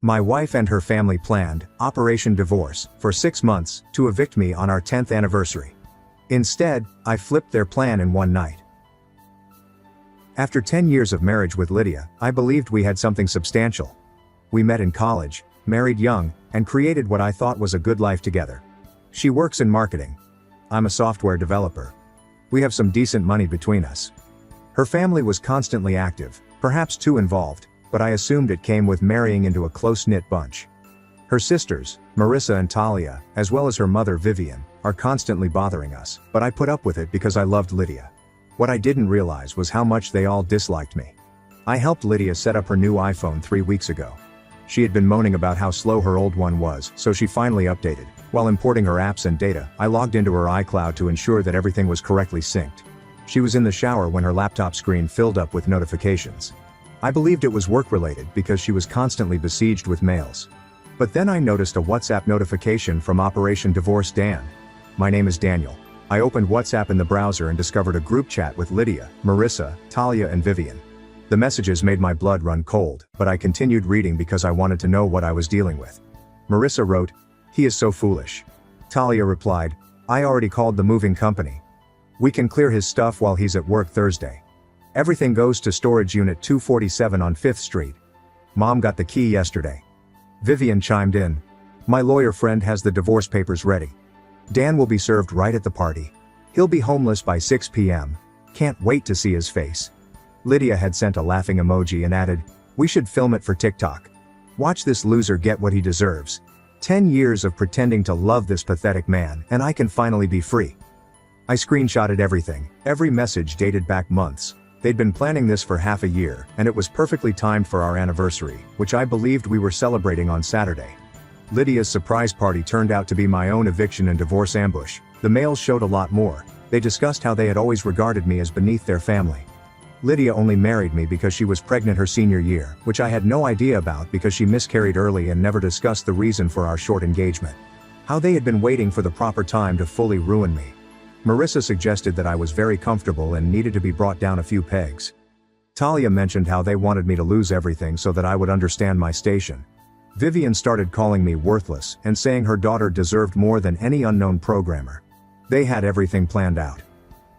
My wife and her family planned Operation Divorce for 6 months to evict me on our 10th anniversary. Instead, I flipped their plan in one night. After 10 years of marriage with Lydia, I believed we had something substantial. We met in college, married young, and created what I thought was a good life together. She works in marketing. I'm a software developer. We have some decent money between us. Her family was constantly active, perhaps too involved, but I assumed it came with marrying into a close-knit bunch. Her sisters, Marissa and Talia, as well as her mother Vivian, are constantly bothering us, but I put up with it because I loved Lydia. What I didn't realize was how much they all disliked me. I helped Lydia set up her new iPhone 3 weeks ago. She had been moaning about how slow her old one was, so she finally updated. While importing her apps and data, I logged into her iCloud to ensure that everything was correctly synced. She was in the shower when her laptop screen filled up with notifications. I believed it was work-related because she was constantly besieged with mails. But then I noticed a WhatsApp notification from Operation Divorce Dan. My name is Daniel. I opened WhatsApp in the browser and discovered a group chat with Lydia, Marissa, Talia and Vivian. The messages made my blood run cold, but I continued reading because I wanted to know what I was dealing with. Marissa wrote, "He is so foolish." Talia replied, "I already called the moving company. We can clear his stuff while he's at work Thursday. Everything goes to storage unit 247 on 5th Street. Mom got the key yesterday." Vivian chimed in, "My lawyer friend has the divorce papers ready. Dan will be served right at the party. He'll be homeless by 6 p.m. Can't wait to see his face." Lydia had sent a laughing emoji and added, "We should film it for TikTok. Watch this loser get what he deserves. 10 years of pretending to love this pathetic man, and I can finally be free." I screenshotted everything, every message dated back months. They'd been planning this for half a year, and it was perfectly timed for our anniversary, which I believed we were celebrating on Saturday. Lydia's surprise party turned out to be my own eviction and divorce ambush. The mails showed a lot more. They discussed how they had always regarded me as beneath their family. Lydia only married me because she was pregnant her senior year, which I had no idea about because she miscarried early and never discussed the reason for our short engagement. How they had been waiting for the proper time to fully ruin me. Marissa suggested that I was very comfortable and needed to be brought down a few pegs. Talia mentioned how they wanted me to lose everything so that I would understand my station. Vivian started calling me worthless and saying her daughter deserved more than any unknown programmer. They had everything planned out.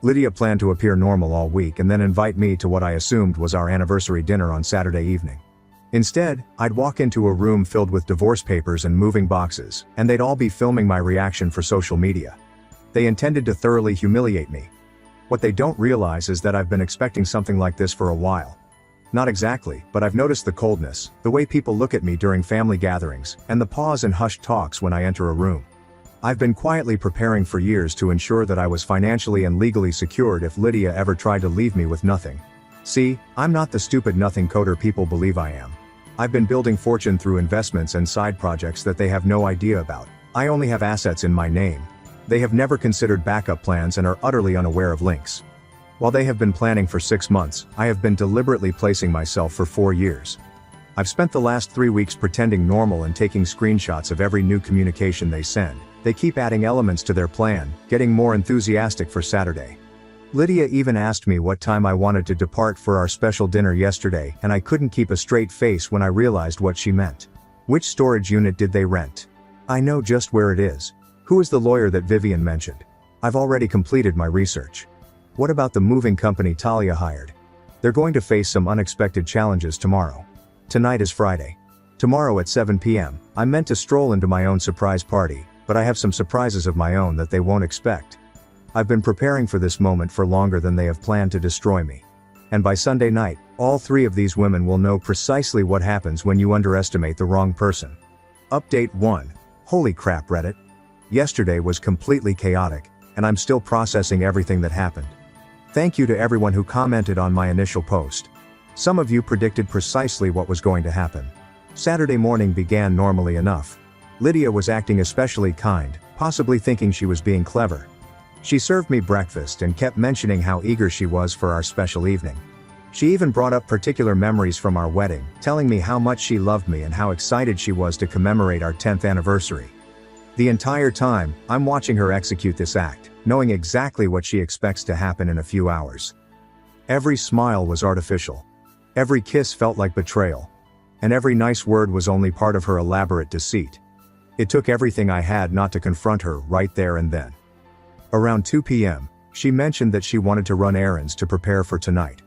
Lydia planned to appear normal all week and then invite me to what I assumed was our anniversary dinner on Saturday evening. Instead, I'd walk into a room filled with divorce papers and moving boxes, and they'd all be filming my reaction for social media. They intended to thoroughly humiliate me. What they don't realize is that I've been expecting something like this for a while. Not exactly, but I've noticed the coldness, the way people look at me during family gatherings, and the pause and hushed talks when I enter a room. I've been quietly preparing for years to ensure that I was financially and legally secured if Lydia ever tried to leave me with nothing. See, I'm not the stupid nothing coder people believe I am. I've been building fortune through investments and side projects that they have no idea about. I only have assets in my name. They have never considered backup plans and are utterly unaware of links. While they have been planning for 6 months, I have been deliberately placing myself for 4 years. I've spent the last 3 weeks pretending normal and taking screenshots of every new communication they send. They keep adding elements to their plan, getting more enthusiastic for Saturday. Lydia even asked me what time I wanted to depart for our special dinner yesterday, and I couldn't keep a straight face when I realized what she meant. Which storage unit did they rent? I know just where it is. Who is the lawyer that Vivian mentioned? I've already completed my research. What about the moving company Talia hired? They're going to face some unexpected challenges tomorrow. Tonight is Friday. Tomorrow at 7 p.m., I'm meant to stroll into my own surprise party, but I have some surprises of my own that they won't expect. I've been preparing for this moment for longer than they have planned to destroy me. And by Sunday night, all 3 of these women will know precisely what happens when you underestimate the wrong person. Update 1. Holy crap, Reddit. Yesterday was completely chaotic, and I'm still processing everything that happened. Thank you to everyone who commented on my initial post. Some of you predicted precisely what was going to happen. Saturday morning began normally enough. Lydia was acting especially kind, possibly thinking she was being clever. She served me breakfast and kept mentioning how eager she was for our special evening. She even brought up particular memories from our wedding, telling me how much she loved me and how excited she was to commemorate our 10th anniversary. The entire time, I'm watching her execute this act, knowing exactly what she expects to happen in a few hours. Every smile was artificial. Every kiss felt like betrayal. and every nice word was only part of her elaborate deceit. It took everything I had not to confront her right there and then. Around 2 p.m., she mentioned that she wanted to run errands to prepare for tonight.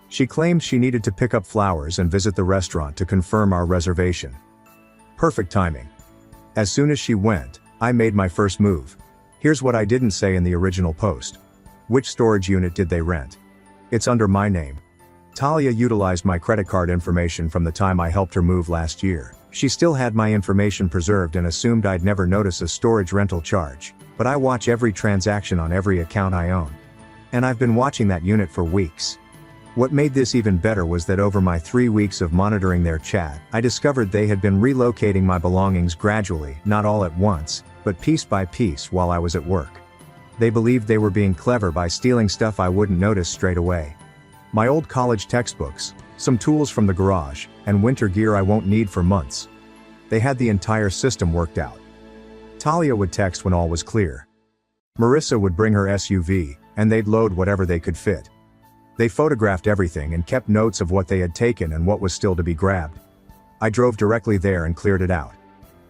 She claimed she needed to pick up flowers and visit the restaurant to confirm our reservation. Perfect timing. As soon as she went, I made my first move. Here's what I didn't say in the original post. Which storage unit did they rent? It's under my name. Talia utilized my credit card information from the time I helped her move last year. She still had my information preserved and assumed I'd never notice a storage rental charge, but I watch every transaction on every account I own. And I've been watching that unit for weeks. What made this even better was that over my 3 weeks of monitoring their chat, I discovered they had been relocating my belongings gradually, not all at once, but piece by piece while I was at work. They believed they were being clever by stealing stuff I wouldn't notice straight away. My old college textbooks, some tools from the garage, and winter gear I won't need for months. They had the entire system worked out. Talia would text when all was clear. Marissa would bring her SUV, and they'd load whatever they could fit. They photographed everything and kept notes of what they had taken and what was still to be grabbed. I drove directly there and cleared it out.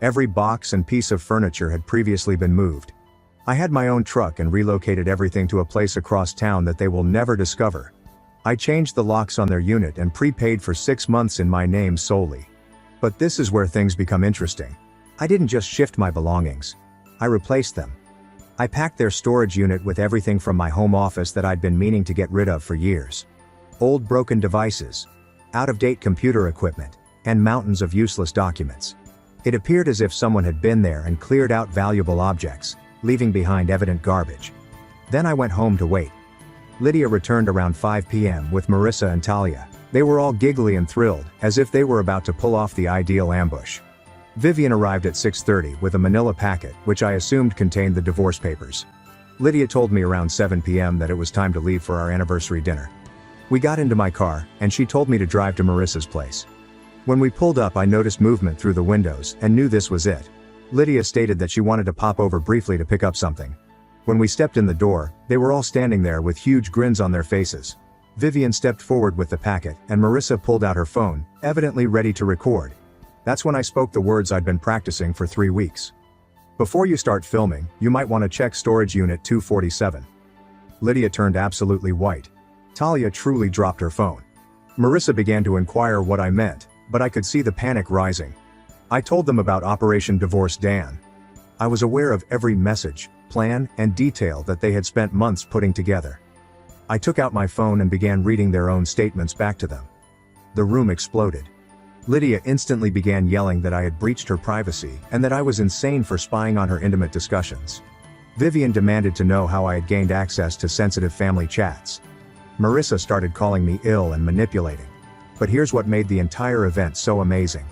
Every box and piece of furniture had previously been moved. I had my own truck and relocated everything to a place across town that they will never discover. I changed the locks on their unit and prepaid for 6 months in my name solely. But this is where things become interesting. I didn't just shift my belongings. I replaced them. I packed their storage unit with everything from my home office that I'd been meaning to get rid of for years. Old broken devices, out-of-date computer equipment, and mountains of useless documents. It appeared as if someone had been there and cleared out valuable objects, leaving behind evident garbage. Then I went home to wait. Lydia returned around 5 p.m. with Marissa and Talia. They were all giggly and thrilled, as if they were about to pull off the ideal ambush. Vivian arrived at 6:30 with a manila packet, which I assumed contained the divorce papers. Lydia told me around 7 p.m. that it was time to leave for our anniversary dinner. We got into my car, and she told me to drive to Marissa's place. When we pulled up, I noticed movement through the windows and knew this was it. Lydia stated that she wanted to pop over briefly to pick up something. When we stepped in the door, they were all standing there with huge grins on their faces. Vivian stepped forward with the packet, and Marissa pulled out her phone, evidently ready to record. That's when I spoke the words I'd been practicing for 3 weeks. Before you start filming, you might want to check storage unit 247. Lydia turned absolutely white. Talia truly dropped her phone. Marissa began to inquire what I meant, but I could see the panic rising. I told them about Operation Divorce Dan. I was aware of every message, plan, and detail that they had spent months putting together. I took out my phone and began reading their own statements back to them. The room exploded. Lydia instantly began yelling that I had breached her privacy and that I was insane for spying on her intimate discussions. Vivian demanded to know how I had gained access to sensitive family chats. Marissa started calling me ill and manipulating. But here's what made the entire event so amazing.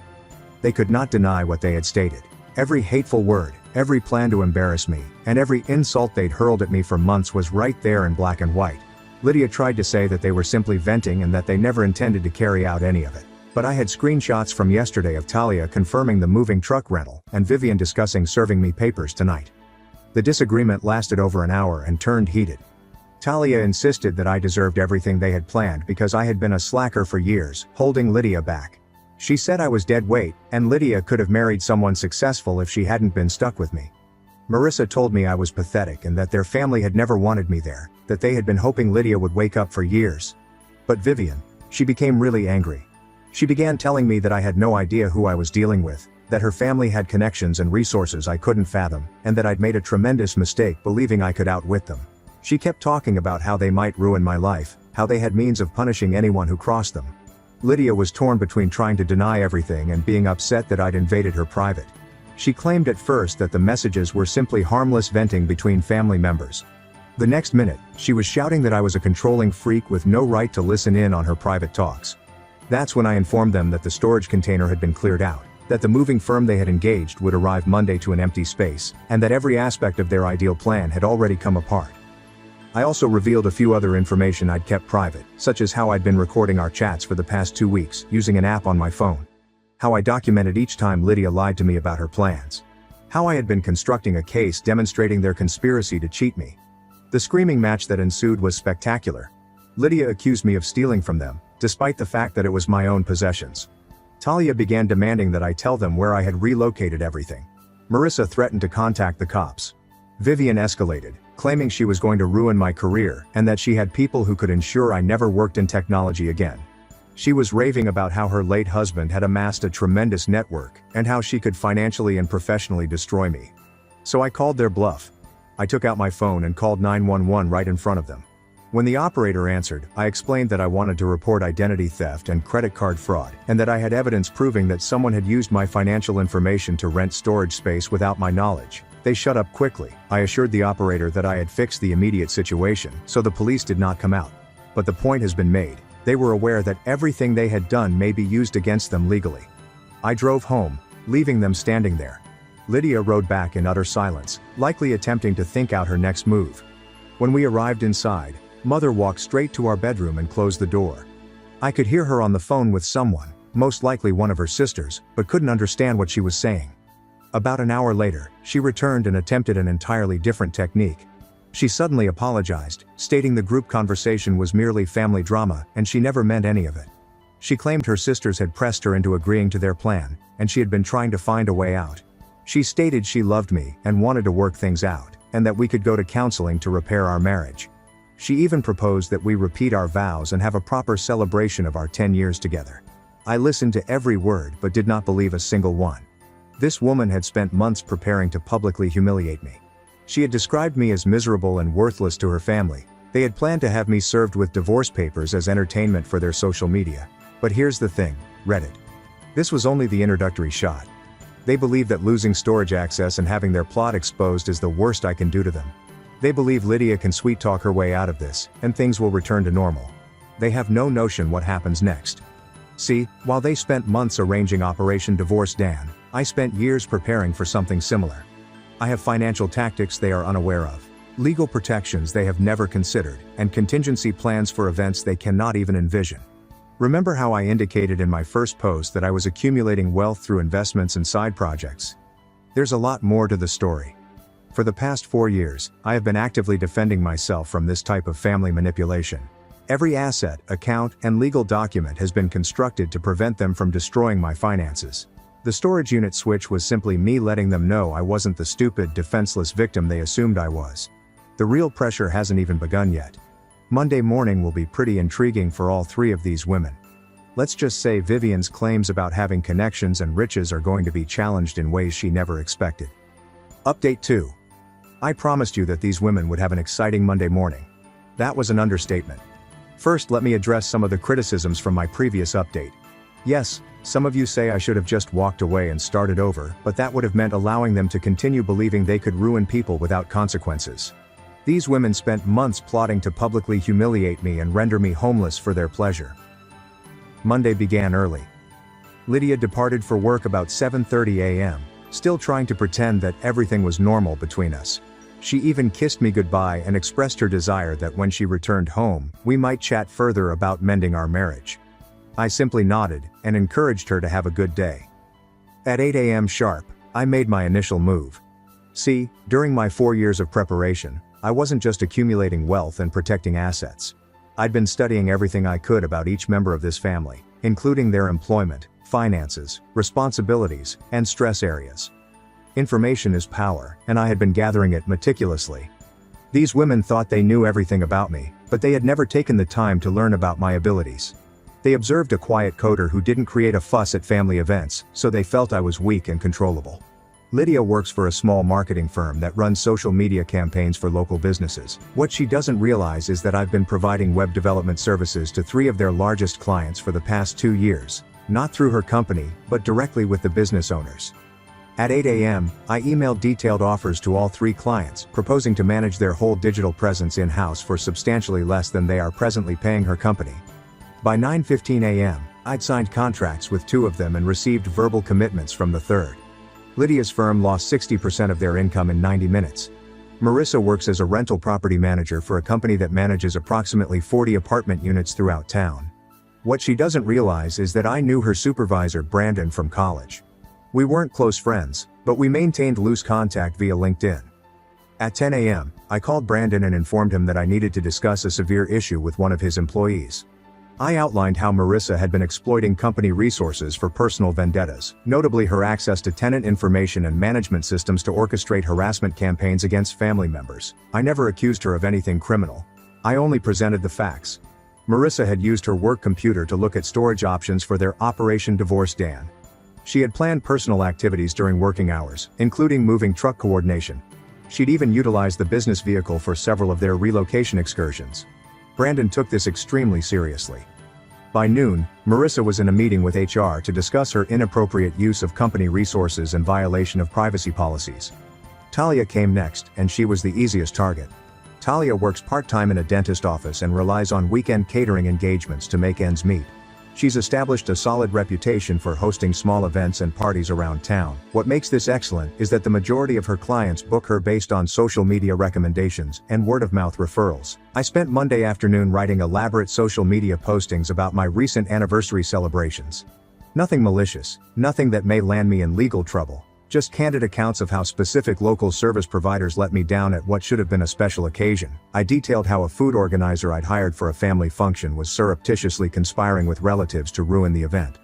They could not deny what they had stated. Every hateful word, every plan to embarrass me, and every insult they'd hurled at me for months was right there in black and white. Lydia tried to say that they were simply venting and that they never intended to carry out any of it. But I had screenshots from yesterday of Talia confirming the moving truck rental, and Vivian discussing serving me papers tonight. The disagreement lasted over an hour and turned heated. Talia insisted that I deserved everything they had planned because I had been a slacker for years, holding Lydia back. She said I was dead weight, and Lydia could have married someone successful if she hadn't been stuck with me. Marissa told me I was pathetic and that their family had never wanted me there, that they had been hoping Lydia would wake up for years. But Vivian, she became really angry. She began telling me that I had no idea who I was dealing with, that her family had connections and resources I couldn't fathom, and that I'd made a tremendous mistake believing I could outwit them. She kept talking about how they might ruin my life, how they had means of punishing anyone who crossed them. Lydia was torn between trying to deny everything and being upset that I'd invaded her private. She claimed at first that the messages were simply harmless venting between family members. The next minute, she was shouting that I was a controlling freak with no right to listen in on her private talks. That's when I informed them that the storage container had been cleared out, that the moving firm they had engaged would arrive Monday to an empty space, and that every aspect of their ideal plan had already come apart. I also revealed a few other information I'd kept private, such as how I'd been recording our chats for the past 2 weeks, using an app on my phone. How I documented each time Lydia lied to me about her plans. How I had been constructing a case demonstrating their conspiracy to cheat me. The screaming match that ensued was spectacular. Lydia accused me of stealing from them, despite the fact that it was my own possessions. Talia began demanding that I tell them where I had relocated everything. Marissa threatened to contact the cops. Vivian escalated, claiming she was going to ruin my career and that she had people who could ensure I never worked in technology again. She was raving about how her late husband had amassed a tremendous network and how she could financially and professionally destroy me. So I called their bluff. I took out my phone and called 911 right in front of them. When the operator answered, I explained that I wanted to report identity theft and credit card fraud, and that I had evidence proving that someone had used my financial information to rent storage space without my knowledge. They shut up quickly. I assured the operator that I had fixed the immediate situation, so the police did not come out. But the point has been made. They were aware that everything they had done may be used against them legally. I drove home, leaving them standing there. Lydia rode back in utter silence, likely attempting to think out her next move. When we arrived inside, Mother walked straight to our bedroom and closed the door. I could hear her on the phone with someone, most likely one of her sisters, but couldn't understand what she was saying. About an hour later, she returned and attempted an entirely different technique. She suddenly apologized, stating the group conversation was merely family drama and she never meant any of it. She claimed her sisters had pressed her into agreeing to their plan, and she had been trying to find a way out. She stated she loved me and wanted to work things out, and that we could go to counseling to repair our marriage. She even proposed that we repeat our vows and have a proper celebration of our 10 years together. I listened to every word but did not believe a single one. This woman had spent months preparing to publicly humiliate me. She had described me as miserable and worthless to her family. They had planned to have me served with divorce papers as entertainment for their social media. But here's the thing, Reddit. This was only the introductory shot. They believe that losing storage access and having their plot exposed is the worst I can do to them. They believe Lydia can sweet-talk her way out of this, and things will return to normal. They have no notion what happens next. See, while they spent months arranging Operation Divorce Dan, I spent years preparing for something similar. I have financial tactics they are unaware of, legal protections they have never considered, and contingency plans for events they cannot even envision. Remember how I indicated in my first post that I was accumulating wealth through investments and side projects? There's a lot more to the story. For the past 4 years, I have been actively defending myself from this type of family manipulation. Every asset, account, and legal document has been constructed to prevent them from destroying my finances. The storage unit switch was simply me letting them know I wasn't the stupid, defenseless victim they assumed I was. The real pressure hasn't even begun yet. Monday morning will be pretty intriguing for all 3 of these women. Let's just say Vivian's claims about having connections and riches are going to be challenged in ways she never expected. Update 2. I promised you that these women would have an exciting Monday morning. That was an understatement. First, let me address some of the criticisms from my previous update. Yes, some of you say I should have just walked away and started over, but that would have meant allowing them to continue believing they could ruin people without consequences. These women spent months plotting to publicly humiliate me and render me homeless for their pleasure. Monday began early. Lydia departed for work about 7:30 a.m., still trying to pretend that everything was normal between us. She even kissed me goodbye and expressed her desire that when she returned home, we might chat further about mending our marriage. I simply nodded and encouraged her to have a good day. At 8 a.m. sharp, I made my initial move. See, during my 4 years of preparation, I wasn't just accumulating wealth and protecting assets. I'd been studying everything I could about each member of this family, including their employment, finances, responsibilities, and stress areas. Information is power, and I had been gathering it meticulously. These women thought they knew everything about me, but they had never taken the time to learn about my abilities. They observed a quiet coder who didn't create a fuss at family events, so they felt I was weak and controllable. Lydia works for a small marketing firm that runs social media campaigns for local businesses. What she doesn't realize is that I've been providing web development services to 3 of their largest clients for the past 2 years, not through her company, but directly with the business owners. At 8 a.m., I emailed detailed offers to all 3 clients, proposing to manage their whole digital presence in-house for substantially less than they are presently paying her company. By 9:15 a.m., I'd signed contracts with 2 of them and received verbal commitments from the 3rd. Lydia's firm lost 60% of their income in 90 minutes. Marissa works as a rental property manager for a company that manages approximately 40 apartment units throughout town. What she doesn't realize is that I knew her supervisor Brandon from college. We weren't close friends, but we maintained loose contact via LinkedIn. At 10 a.m., I called Brandon and informed him that I needed to discuss a severe issue with one of his employees. I outlined how Marissa had been exploiting company resources for personal vendettas, notably her access to tenant information and management systems to orchestrate harassment campaigns against family members. I never accused her of anything criminal. I only presented the facts. Marissa had used her work computer to look at storage options for their Operation Divorce Dan. She had planned personal activities during working hours, including moving truck coordination. She'd even utilized the business vehicle for several of their relocation excursions. Brandon took this extremely seriously. By noon, Marissa was in a meeting with HR to discuss her inappropriate use of company resources and violation of privacy policies. Talia came next, and she was the easiest target. Talia works part-time in a dentist office and relies on weekend catering engagements to make ends meet. She's established a solid reputation for hosting small events and parties around town. What makes this excellent is that the majority of her clients book her based on social media recommendations and word-of-mouth referrals. I spent Monday afternoon writing elaborate social media postings about my recent anniversary celebrations. Nothing malicious, nothing that may land me in legal trouble. Just candid accounts of how specific local service providers let me down at what should have been a special occasion. I detailed how a food organizer I'd hired for a family function was surreptitiously conspiring with relatives to ruin the event.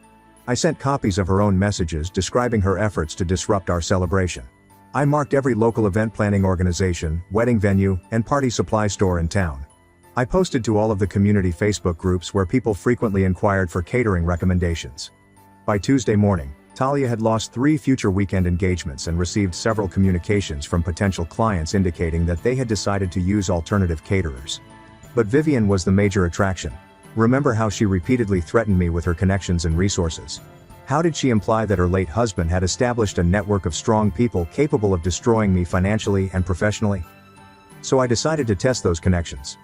I sent copies of her own messages describing her efforts to disrupt our celebration. I marked every local event planning organization, wedding venue, and party supply store in town. I posted to all of the community Facebook groups where people frequently inquired for catering recommendations. By Tuesday morning, Talia had lost 3 future weekend engagements and received several communications from potential clients indicating that they had decided to use alternative caterers. But Vivian was the major attraction. Remember how she repeatedly threatened me with her connections and resources? How did she imply that her late husband had established a network of strong people capable of destroying me financially and professionally? So I decided to test those connections.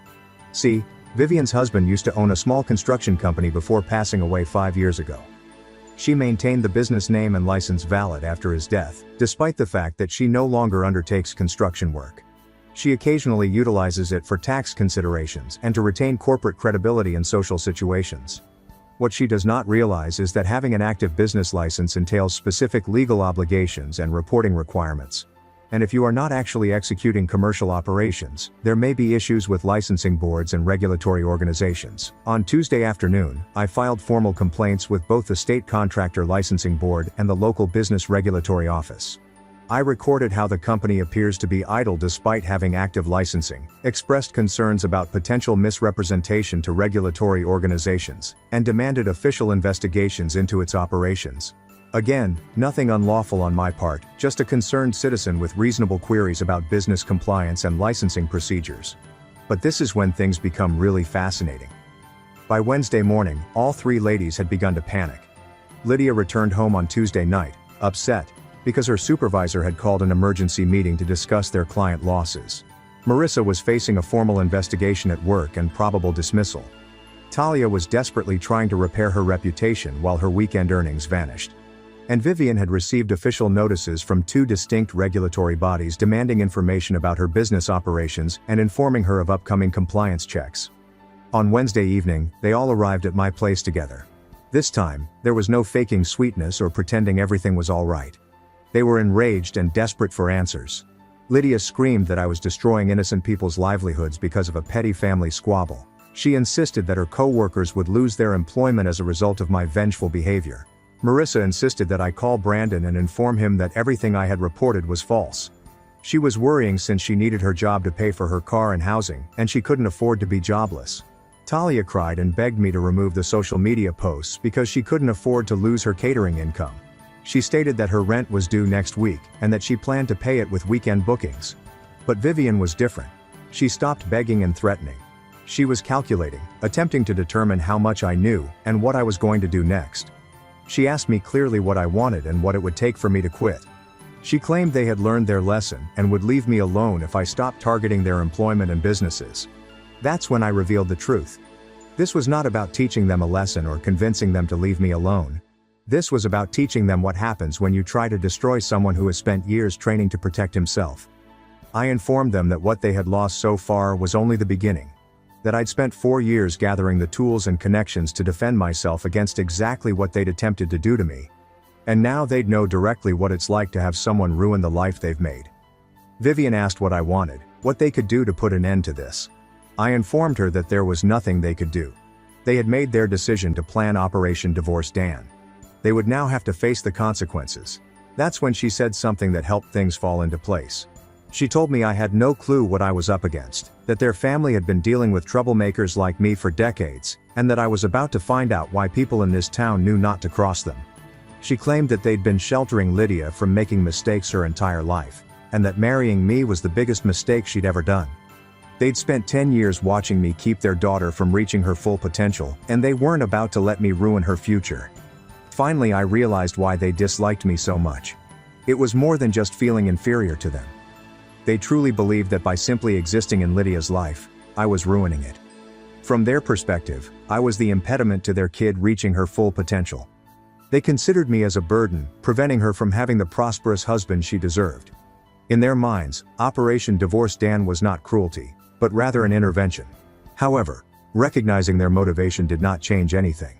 See, Vivian's husband used to own a small construction company before passing away 5 years ago. She maintained the business name and license valid after his death, despite the fact that she no longer undertakes construction work. She occasionally utilizes it for tax considerations and to retain corporate credibility in social situations. What she does not realize is that having an active business license entails specific legal obligations and reporting requirements. And if you are not actually executing commercial operations, there may be issues with licensing boards and regulatory organizations. On Tuesday afternoon, I filed formal complaints with both the State Contractor Licensing Board and the local Business Regulatory Office. I recorded how the company appears to be idle despite having active licensing, expressed concerns about potential misrepresentation to regulatory organizations, and demanded official investigations into its operations. Again, nothing unlawful on my part, just a concerned citizen with reasonable queries about business compliance and licensing procedures. But this is when things become really fascinating. By Wednesday morning, all 3 ladies had begun to panic. Lydia returned home on Tuesday night, upset, because her supervisor had called an emergency meeting to discuss their client losses. Marissa was facing a formal investigation at work and probable dismissal. Talia was desperately trying to repair her reputation while her weekend earnings vanished. And Vivian had received official notices from 2 distinct regulatory bodies demanding information about her business operations and informing her of upcoming compliance checks. On Wednesday evening, they all arrived at my place together. This time, there was no faking sweetness or pretending everything was all right. They were enraged and desperate for answers. Lydia screamed that I was destroying innocent people's livelihoods because of a petty family squabble. She insisted that her co-workers would lose their employment as a result of my vengeful behavior. Marissa insisted that I call Brandon and inform him that everything I had reported was false. She was worrying since she needed her job to pay for her car and housing, and she couldn't afford to be jobless. Talia cried and begged me to remove the social media posts because she couldn't afford to lose her catering income. She stated that her rent was due next week, and that she planned to pay it with weekend bookings. But Vivian was different. She stopped begging and threatening. She was calculating, attempting to determine how much I knew, and what I was going to do next. She asked me clearly what I wanted and what it would take for me to quit. She claimed they had learned their lesson and would leave me alone if I stopped targeting their employment and businesses. That's when I revealed the truth. This was not about teaching them a lesson or convincing them to leave me alone. This was about teaching them what happens when you try to destroy someone who has spent years training to protect himself. I informed them that what they had lost so far was only the beginning. That I'd spent 4 years gathering the tools and connections to defend myself against exactly what they'd attempted to do to me. And now they'd know directly what it's like to have someone ruin the life they've made. Vivian asked what I wanted, what they could do to put an end to this. I informed her that there was nothing they could do. They had made their decision to plan Operation Divorce Dan. They would now have to face the consequences. That's when she said something that helped things fall into place. She told me I had no clue what I was up against, that their family had been dealing with troublemakers like me for decades, and that I was about to find out why people in this town knew not to cross them. She claimed that they'd been sheltering Lydia from making mistakes her entire life, and that marrying me was the biggest mistake she'd ever done. They'd spent 10 years watching me keep their daughter from reaching her full potential, and they weren't about to let me ruin her future. Finally, I realized why they disliked me so much. It was more than just feeling inferior to them. They truly believed that by simply existing in Lydia's life, I was ruining it. From their perspective, I was the impediment to their kid reaching her full potential. They considered me as a burden, preventing her from having the prosperous husband she deserved. In their minds, Operation Divorce Dan was not cruelty, but rather an intervention. However, recognizing their motivation did not change anything.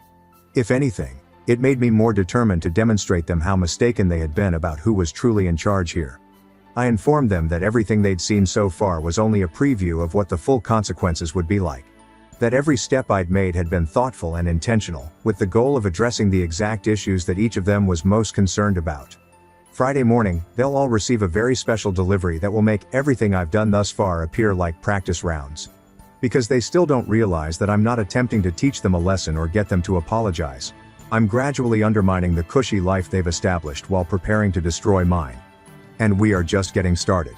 If anything, it made me more determined to demonstrate them how mistaken they had been about who was truly in charge here. I informed them that everything they'd seen so far was only a preview of what the full consequences would be like. That every step I'd made had been thoughtful and intentional, with the goal of addressing the exact issues that each of them was most concerned about. Friday morning, they'll all receive a very special delivery that will make everything I've done thus far appear like practice rounds. Because they still don't realize that I'm not attempting to teach them a lesson or get them to apologize. I'm gradually undermining the cushy life they've established while preparing to destroy mine. And we are just getting started.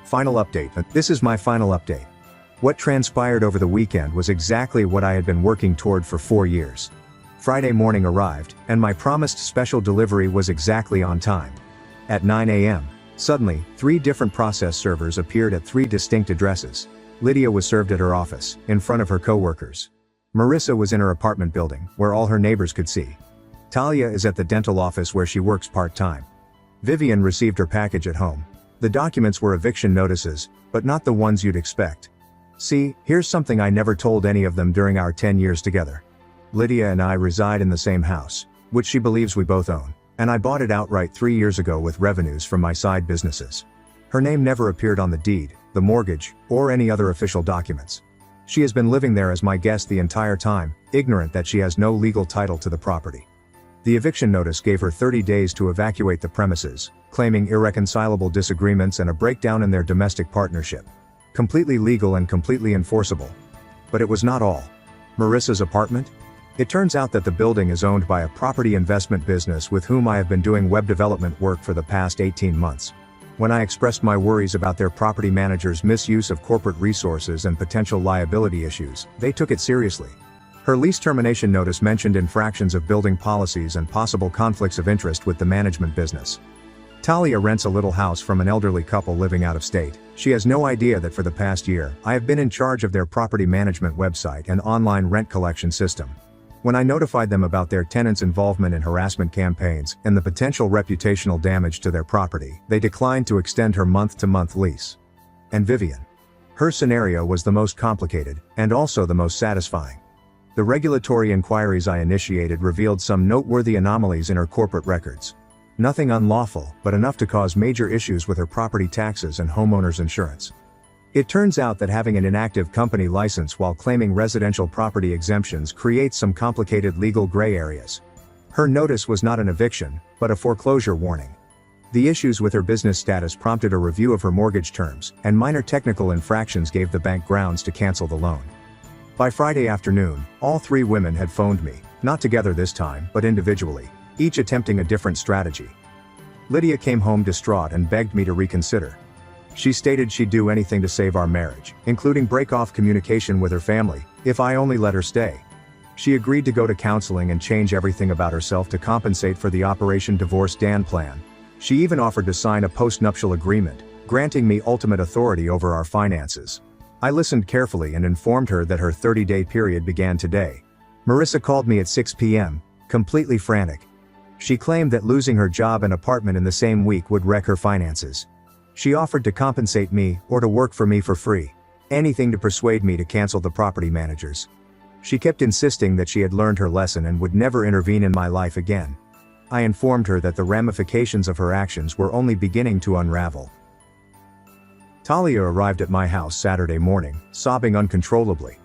Final update. This is my final update. What transpired over the weekend was exactly what I had been working toward for 4 years. Friday morning arrived, and my promised special delivery was exactly on time. At 9 a.m., suddenly, 3 different process servers appeared at 3 distinct addresses. Lydia was served at her office, in front of her co-workers. Marissa was in her apartment building, where all her neighbors could see. Talia is at the dental office where she works part-time. Vivian received her package at home. The documents were eviction notices, but not the ones you'd expect. See, here's something I never told any of them during our 10 years together. Lydia and I reside in the same house, which she believes we both own, and I bought it outright 3 years ago with revenues from my side businesses. Her name never appeared on the deed, the mortgage, or any other official documents. She has been living there as my guest the entire time, ignorant that she has no legal title to the property. The eviction notice gave her 30 days to evacuate the premises, claiming irreconcilable disagreements and a breakdown in their domestic partnership. Completely legal and completely enforceable. But it was not all. Marissa's apartment? It turns out that the building is owned by a property investment business with whom I have been doing web development work for the past 18 months. When I expressed my worries about their property manager's misuse of corporate resources and potential liability issues, they took it seriously. Her lease termination notice mentioned infractions of building policies and possible conflicts of interest with the management business. Talia rents a little house from an elderly couple living out of state. She has no idea that for the past year, I have been in charge of their property management website and online rent collection system. When I notified them about their tenants' involvement in harassment campaigns and the potential reputational damage to their property, they declined to extend her month-to-month lease. And Vivian. Her scenario was the most complicated, and also the most satisfying. The regulatory inquiries I initiated revealed some noteworthy anomalies in her corporate records. Nothing unlawful, but enough to cause major issues with her property taxes and homeowners insurance. It turns out that having an inactive company license while claiming residential property exemptions creates some complicated legal gray areas. Her notice was not an eviction, but a foreclosure warning. The issues with her business status prompted a review of her mortgage terms, and minor technical infractions gave the bank grounds to cancel the loan. By Friday afternoon, all 3 women had phoned me, not together this time, but individually, each attempting a different strategy. Lydia came home distraught and begged me to reconsider. She stated she'd do anything to save our marriage, including break off communication with her family, if I only let her stay. She agreed to go to counseling and change everything about herself to compensate for the Operation Divorce Dan plan. She even offered to sign a post-nuptial agreement, granting me ultimate authority over our finances. I listened carefully and informed her that her 30-day period began today. Marissa called me at 6 p.m., completely frantic. She claimed that losing her job and apartment in the same week would wreck her finances. She offered to compensate me, or to work for me for free. Anything to persuade me to cancel the property managers. She kept insisting that she had learned her lesson and would never intervene in my life again. I informed her that the ramifications of her actions were only beginning to unravel. Talia arrived at my house Saturday morning, sobbing uncontrollably.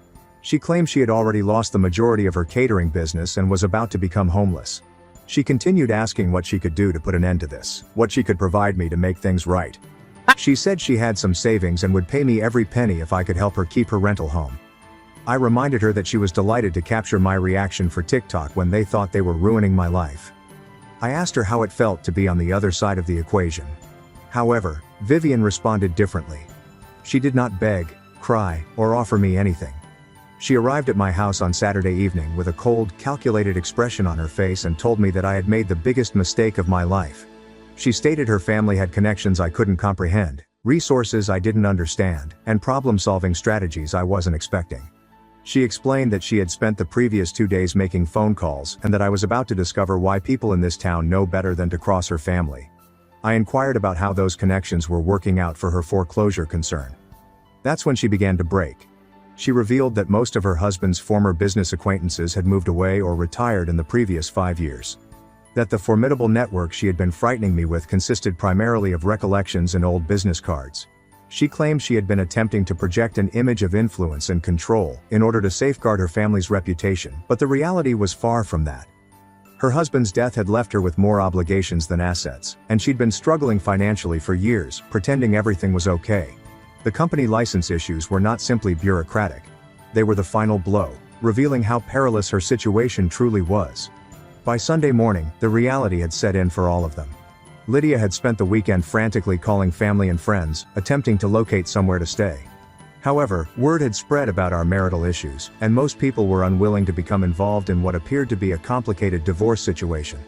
She claimed she had already lost the majority of her catering business and was about to become homeless. She continued asking what she could do to put an end to this, what she could provide me to make things right. She said she had some savings and would pay me every penny if I could help her keep her rental home. I reminded her that she was delighted to capture my reaction for TikTok when they thought they were ruining my life. I asked her how it felt to be on the other side of the equation. However, Vivian responded differently. She did not beg, cry, or offer me anything. She arrived at my house on Saturday evening with a cold, calculated expression on her face and told me that I had made the biggest mistake of my life. She stated her family had connections I couldn't comprehend, resources I didn't understand, and problem-solving strategies I wasn't expecting. She explained that she had spent the previous 2 days making phone calls and that I was about to discover why people in this town know better than to cross her family. I inquired about how those connections were working out for her foreclosure concern. That's when she began to break. She revealed that most of her husband's former business acquaintances had moved away or retired in the previous 5 years. That the formidable network she had been frightening me with consisted primarily of recollections and old business cards. She claimed she had been attempting to project an image of influence and control in order to safeguard her family's reputation, but the reality was far from that. Her husband's death had left her with more obligations than assets, and she'd been struggling financially for years, pretending everything was okay. The company license issues were not simply bureaucratic. They were the final blow, revealing how perilous her situation truly was. By Sunday morning, the reality had set in for all of them. Lydia had spent the weekend frantically calling family and friends, attempting to locate somewhere to stay. However, word had spread about our marital issues, and most people were unwilling to become involved in what appeared to be a complicated divorce situation.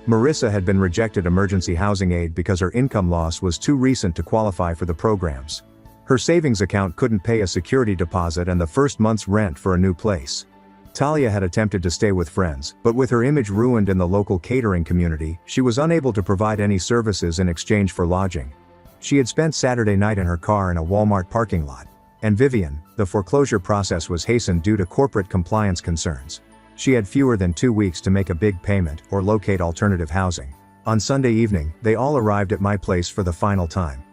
Marissa had been rejected emergency housing aid because her income loss was too recent to qualify for the programs. Her savings account couldn't pay a security deposit and the first month's rent for a new place. Talia had attempted to stay with friends, but with her image ruined in the local catering community, she was unable to provide any services in exchange for lodging. She had spent Saturday night in her car in a Walmart parking lot. And Vivian, the foreclosure process was hastened due to corporate compliance concerns. She had fewer than 2 weeks to make a big payment or locate alternative housing. On Sunday evening, they all arrived at my place for the final time.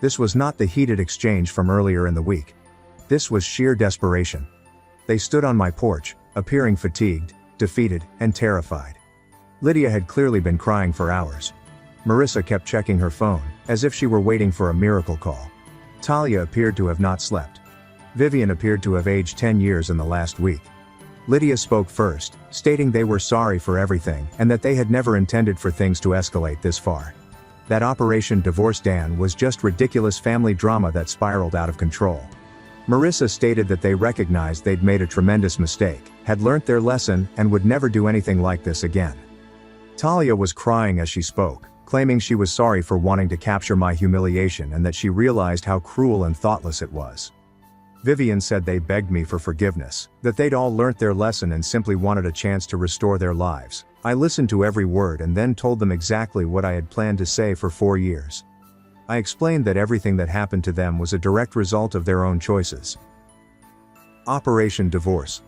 This was not the heated exchange from earlier in the week. This was sheer desperation. They stood on my porch, appearing fatigued, defeated, and terrified. Lydia had clearly been crying for hours. Marissa kept checking her phone, as if she were waiting for a miracle call. Talia appeared to have not slept. Vivian appeared to have aged 10 years in the last week. Lydia spoke first, stating they were sorry for everything and that they had never intended for things to escalate this far. That Operation Divorce Dan was just ridiculous family drama that spiraled out of control. Marissa stated that they recognized they'd made a tremendous mistake, had learnt their lesson, and would never do anything like this again. Talia was crying as she spoke, claiming she was sorry for wanting to capture my humiliation and that she realized how cruel and thoughtless it was. Vivian said they begged me for forgiveness, that they'd all learnt their lesson and simply wanted a chance to restore their lives. I listened to every word and then told them exactly what I had planned to say for 4 years. I explained that everything that happened to them was a direct result of their own choices. Operation Divorce.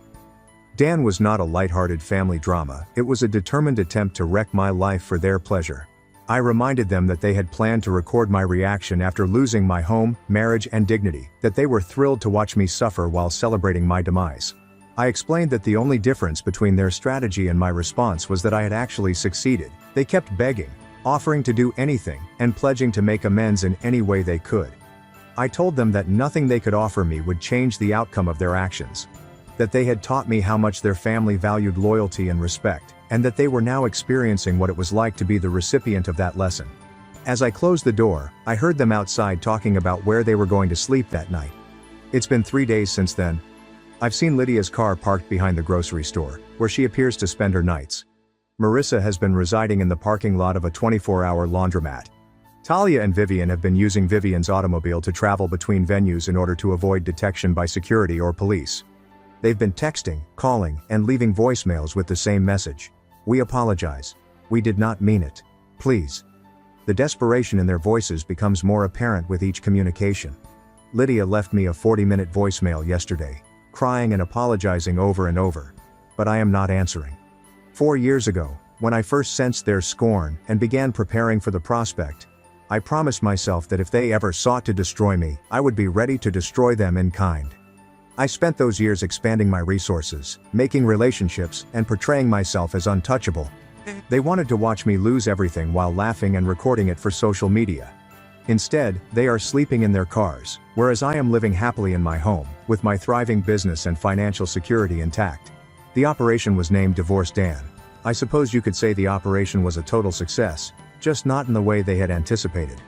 Dan was not a lighthearted family drama, it was a determined attempt to wreck my life for their pleasure. I reminded them that they had planned to record my reaction after losing my home, marriage, and dignity, that they were thrilled to watch me suffer while celebrating my demise. I explained that the only difference between their strategy and my response was that I had actually succeeded. They kept begging, offering to do anything, and pledging to make amends in any way they could. I told them that nothing they could offer me would change the outcome of their actions. That they had taught me how much their family valued loyalty and respect, and that they were now experiencing what it was like to be the recipient of that lesson. As I closed the door, I heard them outside talking about where they were going to sleep that night. It's been 3 days since then. I've seen Lydia's car parked behind the grocery store, where she appears to spend her nights. Marissa has been residing in the parking lot of a 24-hour laundromat. Talia and Vivian have been using Vivian's automobile to travel between venues in order to avoid detection by security or police. They've been texting, calling, and leaving voicemails with the same message. We apologize. We did not mean it. Please. The desperation in their voices becomes more apparent with each communication. Lydia left me a 40-minute voicemail yesterday, crying and apologizing over and over. But I am not answering. 4 years ago, when I first sensed their scorn and began preparing for the prospect, I promised myself that if they ever sought to destroy me, I would be ready to destroy them in kind. I spent those years expanding my resources, making relationships, and portraying myself as untouchable. They wanted to watch me lose everything while laughing and recording it for social media. Instead, they are sleeping in their cars, whereas I am living happily in my home, with my thriving business and financial security intact. The operation was named Divorce Dan. I suppose you could say the operation was a total success, just not in the way they had anticipated.